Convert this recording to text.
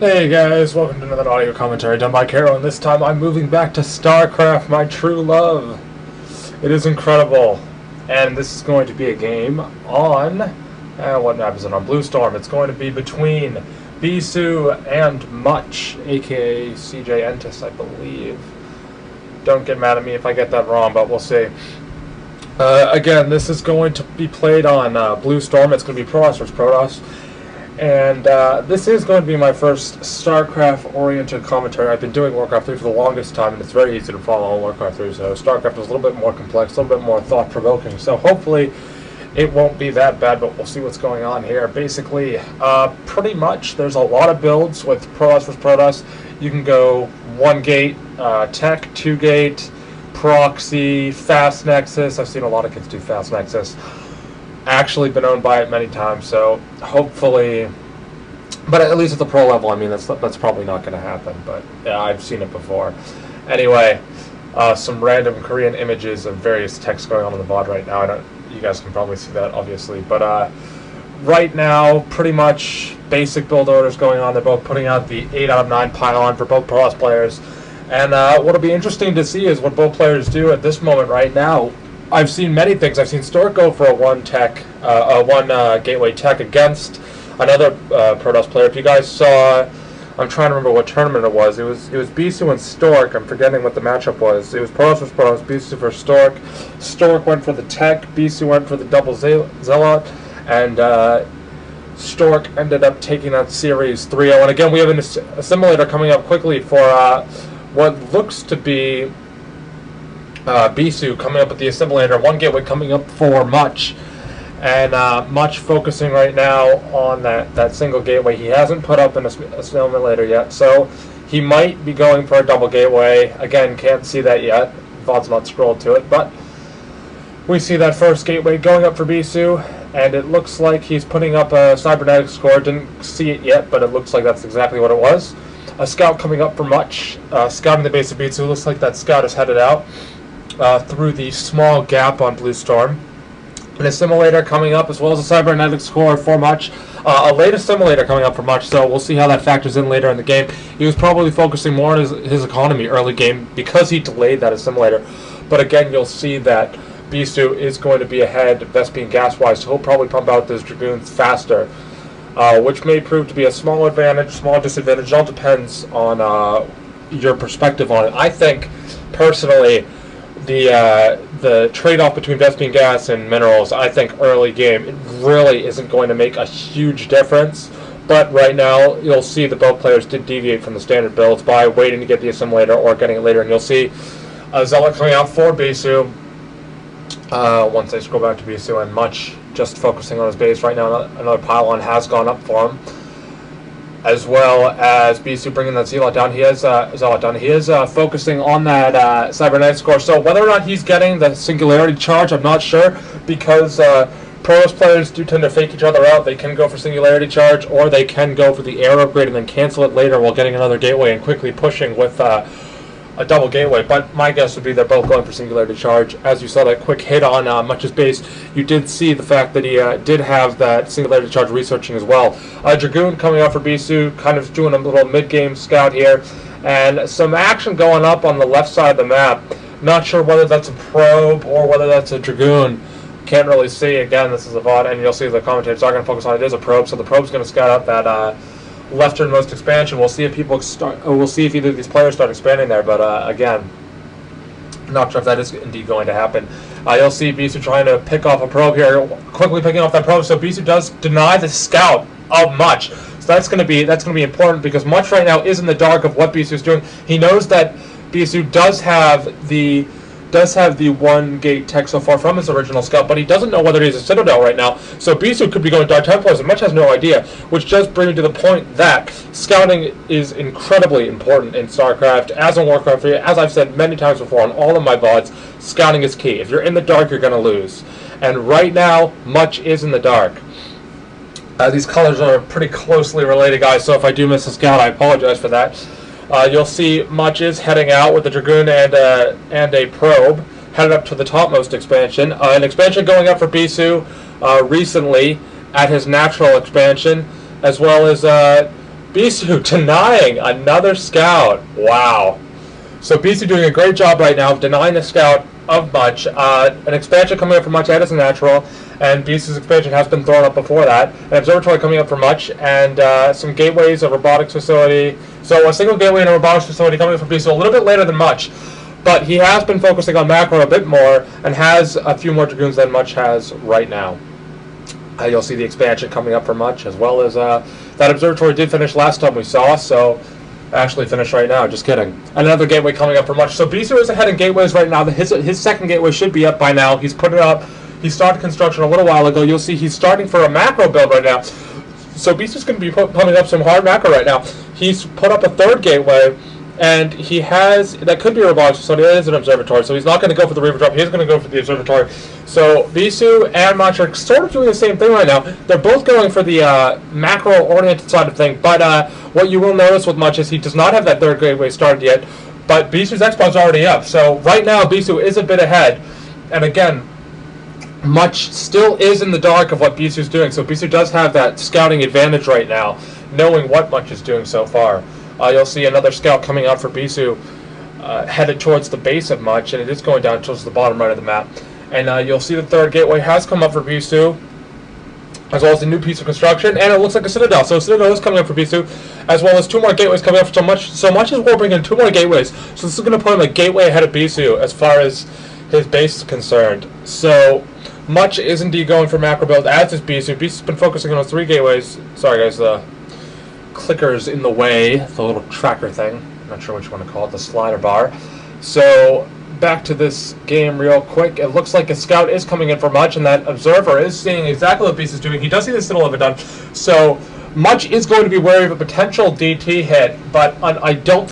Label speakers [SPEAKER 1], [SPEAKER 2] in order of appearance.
[SPEAKER 1] Hey guys, welcome to another audio commentary done by KeRo, and this time I'm moving back to Starcraft, my true love. It is incredible, and this is going to be a game on, what map is it on? Blue Storm. It's going to be between Bisu and Much, aka CJ Entis, I believe. Don't get mad at me if I get that wrong, but we'll see. Again, this is going to be played on Blue Storm. It's going to be Protoss vs. Protoss. And this is going to be my first StarCraft-oriented commentary. I've been doing Warcraft 3 for the longest time, and it's very easy to follow on Warcraft 3, so StarCraft is a little bit more complex, a little bit more thought-provoking. So hopefully it won't be that bad, but we'll see what's going on here. Basically, pretty much there's a lot of builds with Protoss vs. Protoss. You can go 1-gate, tech, 2-gate, proxy, fast nexus. I've seen a lot of kids do fast nexus. Actually been owned by it many times, so hopefully, but at least at the pro level, I mean, that's probably not going to happen, but yeah, I've seen it before. Anyway, some random Korean images of various texts going on in the VOD right now. You guys can probably see that, obviously, but right now, pretty much basic build orders going on. They're both putting out the 8 out of 9 pylon for both Protoss players, and what'll be interesting to see is what both players do at this moment right now. I've seen many things. I've seen Stork go for a one gateway tech against another Protoss player. If you guys saw, I'm trying to remember what tournament it was. It was Bisu and Stork. I'm forgetting what the matchup was. It was Protoss vs. Protoss, Bisu vs. Stork. Stork went for the tech, Bisu went for the double zealot, and Stork ended up taking that series 3-0. And again, we have a simulator coming up quickly for what looks to be Bisu coming up with the assimilator, one gateway coming up for Much, and Much focusing right now on that single gateway. He hasn't put up an assimilator yet, so he might be going for a double gateway. Again, can't see that yet. VOD's not scrolled to it, but we see that first gateway going up for Bisu, and it looks like he's putting up a cybernetic score. Didn't see it yet, but it looks like that's exactly what it was. A scout coming up for Much, scouting the base of Bisu. Looks like that scout is headed out through the small gap on Blue Storm. An assimilator coming up, as well as a cybernetic score for Much. A late assimilator coming up for Much, so we'll see how that factors in later in the game. He was probably focusing more on his economy early game because he delayed that assimilator. But again, you'll see that Bisu is going to be ahead Vespene gas-wise, so he'll probably pump out those Dragoons faster, which may prove to be a small advantage, small disadvantage. It all depends on your perspective on it. I think, personally, the trade-off between Vespene gas and minerals, I think early game, it really isn't going to make a huge difference. But right now, you'll see that both players did deviate from the standard builds by waiting to get the assimilator or getting it later. And you'll see a Zealot coming out for Bisu once they scroll back to Bisu, and Much just focusing on his base. Right now, another pylon has gone up for him, as well as Bisu bringing that Zealot down. He has Zealot down. He is focusing on that cybernetic score. So whether or not he's getting the singularity charge, I'm not sure, because Protoss players do tend to fake each other out. They can go for singularity charge, or they can go for the air upgrade and then cancel it later while getting another gateway and quickly pushing with a double gateway. But my guess would be they're both going for singularity charge. As you saw that quick hit on Much's base, you did see the fact that he did have that singularity charge researching as well. Dragoon coming out for Bisu, kind of doing a little mid-game scout here, and some action going up on the left side of the map. Not sure whether that's a probe or whether that's a Dragoon. Can't really see. Again, this is a VOD, and you'll see the commentators are going to focus on it is a probe, so the probe's going to scout out that lefternmost expansion. We'll see if people start. We'll see if either of these players start expanding there. But again, not sure if that is indeed going to happen. You'll see Bisu trying to pick off a probe here, quickly picking off that probe. So Bisu does deny the scout of Much. So that's going to be important, because Much right now is in the dark of what Bisu is doing. He knows that Bisu does have the 1-gate tech so far from his original scout, but he doesn't know whether he's a Citadel right now. So Bisu could be going Dark Templars, and Much has no idea, which does bring me to the point that scouting is incredibly important in StarCraft, as in Warcraft 3. As I've said many times before on all of my VODs, scouting is key. If you're in the dark, you're going to lose. And right now, Much is in the dark. These colors are pretty closely related, guys, so if I do miss a scout, I apologize for that. You'll see Much is heading out with a Dragoon and a probe, headed up to the topmost expansion. An expansion going up for Bisu recently at his natural expansion, as well as Bisu denying another scout. Wow. So Bisu doing a great job right now of denying the scout of Much. An expansion coming up for Much as a natural, and Bisu's expansion has been thrown up before that. An observatory coming up for Much, and some gateways, a robotics facility. So a single gateway and a robotics facility coming up for Bisu a little bit later than Much. But he has been focusing on macro a bit more, and has a few more Dragoons than Much has right now. You'll see the expansion coming up for Much, as well as that observatory did finish last time we saw, so actually finished right now, just kidding. Another gateway coming up for Much. So Bisu is ahead in gateways right now. His second gateway should be up by now. He's put it up. He started construction a little while ago. You'll see he's starting for a macro build right now. So Bisu's going to be pumping up some hard macro right now. He's put up a third gateway, and he has, that could be a robotics facility, that is an observatory, so he's not going to go for the Reaver drop, he's going to go for the observatory. So Bisu and Much are sort of doing the same thing right now. They're both going for the macro-oriented side of things, but what you will notice with Much is he does not have that third gateway started yet, but Bisu's expo's already up. So right now Bisu is a bit ahead, and again, Much still is in the dark of what Bisu's doing, so Bisu does have that scouting advantage right now, knowing what Much is doing so far. You'll see another scout coming out for Bisu, headed towards the base of Much, and it is going down towards the bottom right of the map. And you'll see the third gateway has come up for Bisu, as well as a new piece of construction, and it looks like a Citadel. So Citadel is coming up for Bisu, as well as two more gateways coming up for Much. So Much is warping in two more gateways, so this is going to put him a gateway ahead of Bisu as far as his base is concerned. So Much is indeed going for macro build, as is Bisu. Bisu's been focusing on those three gateways. Sorry guys, clicker's in the way, the little tracker thing, I'm not sure what you want to call it, the slider bar. So back to this game real quick. It looks like a scout is coming in for Much, and that observer is seeing exactly what Bisu is doing. He does see the Citadel of it done, so Much is going to be wary of a potential DT hit, but I don't